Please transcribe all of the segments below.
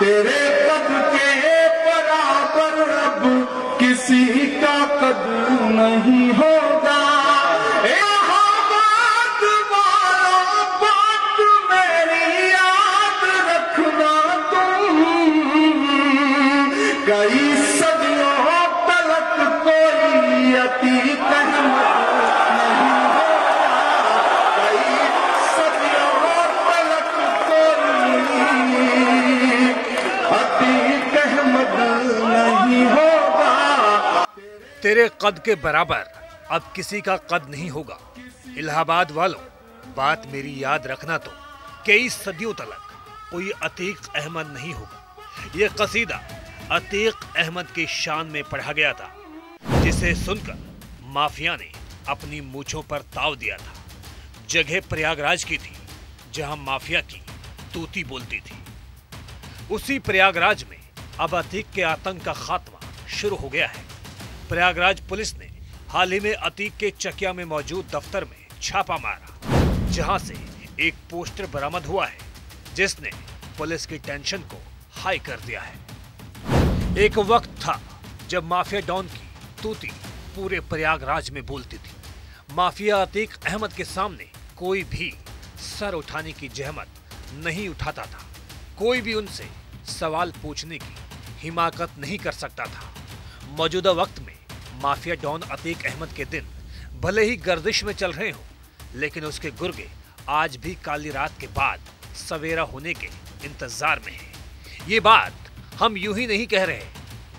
तेरे कद के बराबर अब किसी का कद नहीं होगा। बात वालों बात मेरी याद रखना तुम, कई सदियों तलक कोई अतीत तेरे कद के बराबर अब किसी का कद नहीं होगा। इलाहाबाद वालों, बात मेरी याद रखना तो कई सदियों तलक कोई अतीक अहमद नहीं होगा। ये कसीदा अतीक अहमद की शान में पढ़ा गया था, जिसे सुनकर माफिया ने अपनी मूंछों पर ताव दिया था। जगह प्रयागराज की थी जहां माफिया की तूती बोलती थी। उसी प्रयागराज में अब अतीक के आतंक का खात्मा शुरू हो गया है। प्रयागराज पुलिस ने हाल ही में अतीक के चकिया में मौजूद दफ्तर में छापा मारा, जहां से एक पोस्टर बरामद हुआ है जिसने पुलिस की टेंशन को हाई कर दिया है। एक वक्त था जब माफिया डॉन की तूती पूरे प्रयागराज में बोलती थी। माफिया अतीक अहमद के सामने कोई भी सर उठाने की जहमत नहीं उठाता था। कोई भी उनसे सवाल पूछने की हिमाकत नहीं कर सकता था। मौजूदा वक्त में माफिया डॉन अतीक अहमद के दिन भले ही गर्दिश में चल रहे हों, लेकिन उसके गुर्गे आज भी काली रात के बाद सवेरा होने के इंतजार में है। ये बात हम यूं ही नहीं कह रहे।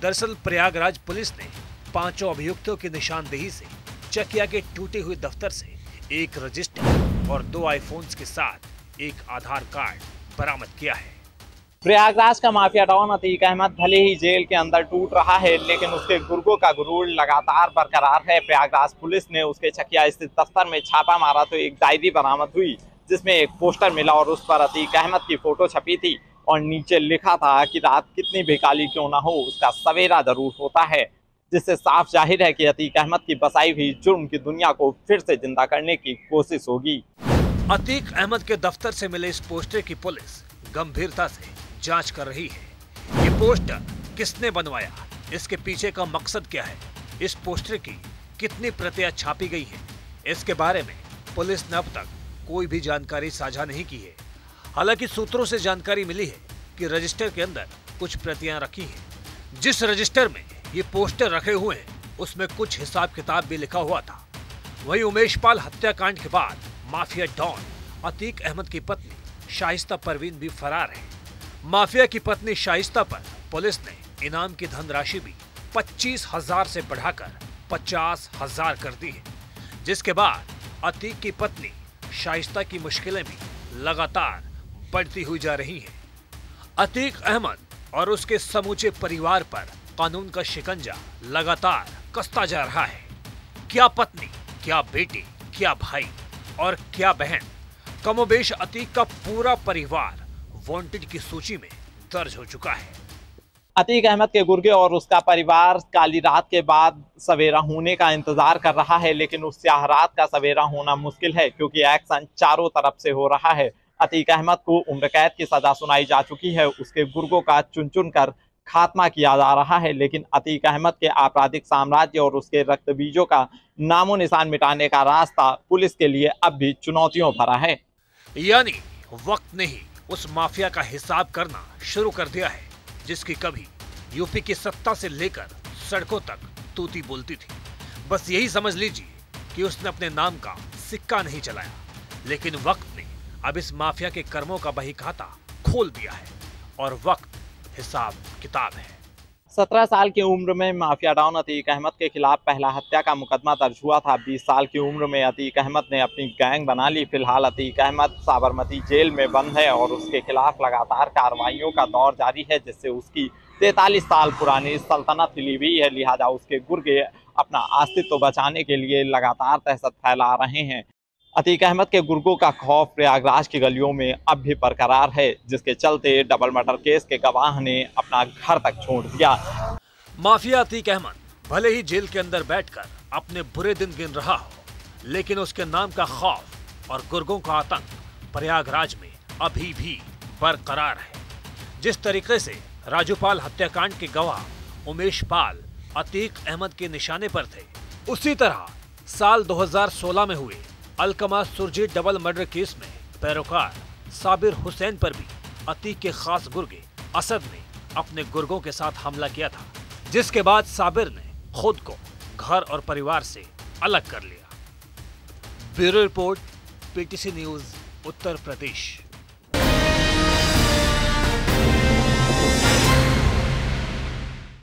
दरअसल प्रयागराज पुलिस ने 5 अभियुक्तों की निशानदेही से चकिया के टूटे हुए दफ्तर से एक रजिस्टर और 2 आईफोन्स के साथ एक आधार कार्ड बरामद किया है। प्रयागराज का माफिया डॉन अतीक अहमद भले ही जेल के अंदर टूट रहा है, लेकिन उसके गुर्गों का गुरूर लगातार बरकरार है। प्रयागराज पुलिस ने उसके चकिया स्थित दफ्तर में छापा मारा तो एक डायरी बरामद हुई, जिसमें एक पोस्टर मिला और उस पर अतीक अहमद की फोटो छपी थी और नीचे लिखा था कि रात कितनी भी काली क्यों ना हो, उसका सवेरा जरूर होता है। जिससे साफ जाहिर है कि अतीक अहमद की बसाई हुई जुर्म की दुनिया को फिर से जिंदा करने की कोशिश होगी। अतीक अहमद के दफ्तर से मिले इस पोस्टर की पुलिस गंभीरता से जांच कर रही है। ये पोस्टर किसने बनवाया, इसके पीछे का मकसद क्या है, इस पोस्टर की कितनी प्रतियां छापी गई हैं, इसके बारे में पुलिस ने अब तक कोई भी जानकारी साझा नहीं की है। हालांकि सूत्रों से जानकारी मिली है कि रजिस्टर के अंदर कुछ प्रतियां रखी हैं। जिस रजिस्टर में ये पोस्टर रखे हुए हैं उसमें कुछ हिसाब किताब भी लिखा हुआ था। वहीं उमेश पाल हत्याकांड के बाद माफिया डॉन अतीक अहमद की पत्नी शाइस्ता परवीन भी फरार है। माफिया की पत्नी शाइस्ता पर पुलिस ने इनाम की धनराशि भी 25,000 से बढ़ाकर 50,000 कर दी है, जिसके बाद अतीक की पत्नी शाइस्ता की मुश्किलें भी लगातार बढ़ती हुई जा रही हैं। अतीक अहमद और उसके समूचे परिवार पर कानून का शिकंजा लगातार कसता जा रहा है। क्या पत्नी, क्या बेटी, क्या भाई और क्या बहन, कमोबेश अतीक का पूरा परिवार वांटेड की सूची में दर्ज हो चुका है। अतीक अहमद के गुर्गे और उसका परिवार काली रात के बाद सवेरा होने का इंतजार कर रहा है, लेकिन उस स्याह रात का सवेरा होना मुश्किल है क्योंकि एक्शन चारों तरफ से हो रहा है। अतीक अहमद को उम्र कैद की सजा सुनाई जा चुकी है, उसके गुर्गों का चुन चुन कर खात्मा किया जा रहा है, लेकिन अतीक अहमद के आपराधिक साम्राज्य और उसके रक्त बीजों का नामो निशान मिटाने का रास्ता पुलिस के लिए अब भी चुनौतियों भरा है। यानी वक्त ने ही उस माफिया का हिसाब करना शुरू कर दिया है, जिसकी कभी यूपी की सत्ता से लेकर सड़कों तक तूती बोलती थी। बस यही समझ लीजिए कि उसने अपने नाम का सिक्का नहीं चलाया, लेकिन वक्त ने अब इस माफिया के कर्मों का बही खाता खोल दिया है और वक्त हिसाब किताब है। 17 साल की उम्र में माफिया डॉन अतीक अहमद के खिलाफ पहला हत्या का मुकदमा दर्ज हुआ था। 20 साल की उम्र में अतीक अहमद ने अपनी गैंग बना ली। फिलहाल अतीक अहमद साबरमती जेल में बंद है और उसके खिलाफ लगातार कार्रवाइयों का दौर जारी है, जिससे उसकी 43 साल पुरानी सल्तनत हिली हुई है। लिहाजा उसके गुर्गे अपना अस्तित्व बचाने के लिए लगातार दहशत फैला रहे हैं। अतीक अहमद के गुर्गों का खौफ प्रयागराज की गलियों में अब भी बरकरार है, जिसके चलते डबल मर्डर केस के गवाह ने अपना घर तक छोड़ दिया। माफिया अतीक अहमद भले ही जेल के अंदर बैठकर अपने बुरे दिन गिन रहा हो, लेकिन उसके नाम का खौफ और गुर्गों का आतंक प्रयागराज में अभी भी बरकरार है। जिस तरीके से राजूपाल हत्याकांड के गवाह उमेश पाल अतीक अहमद के निशाने पर थे, उसी तरह साल 2016 में हुए अलकमा सुरजीत डबल मर्डर केस में पैरोकार साबिर हुसैन पर भी अतीक के खास गुर्गे असद ने अपने गुर्गों के साथ हमला किया था, जिसके बाद साबिर ने खुद को घर और परिवार से अलग कर लिया। Bureau report, PTC news, Uttar Pradesh.